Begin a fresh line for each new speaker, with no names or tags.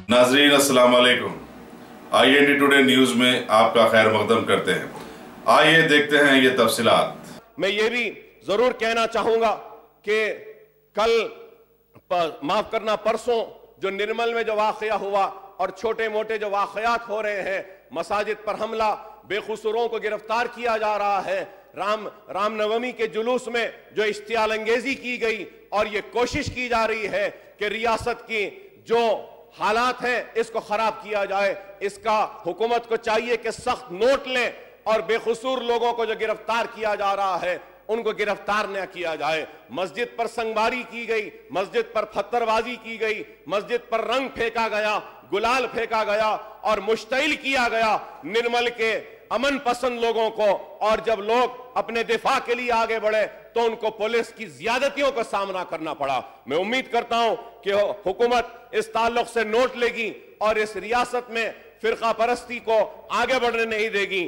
नाजरीन अस्सलाम वालेकुम। IND टुडे न्यूज में आपका खैर मकदम करते हैं। आइए देखते हैं ये तफसीलात।
मैं ये भी जरूर कहना चाहूंगा कि कल माफ करना परसों जो निर्मल में जो वाकया हुआ और छोटे मोटे जो वाकयात हो रहे हैं, मसाजिद पर हमला, बेकसूरों को गिरफ्तार किया जा रहा है, रामनवमी के जुलूस में जो इश्तियाल अंगेजी की गई और ये कोशिश की जा रही है कि रियासत की जो हालात हैं इसको खराब किया जाए। इसका हुकूमत को चाहिए कि सख्त नोट लें और बेकसूर लोगों को जो गिरफ्तार किया जा रहा है उनको गिरफ्तार न किया जाए। मस्जिद पर संगबारी की गई, मस्जिद पर पत्थरबाजी की गई, मस्जिद पर रंग फेंका गया, गुलाल फेंका गया और मुश्तइल किया गया निर्मल के अमन पसंद लोगों को। और जब लोग अपने दिफा के लिए आगे बढ़े तो उनको पुलिस की ज्यादतियों का सामना करना पड़ा। मैं उम्मीद करता हूं कि हुकूमत इस ताल्लुक से नोट लेगी और इस रियासत में फिरका परस्ती को आगे बढ़ने नहीं देगी।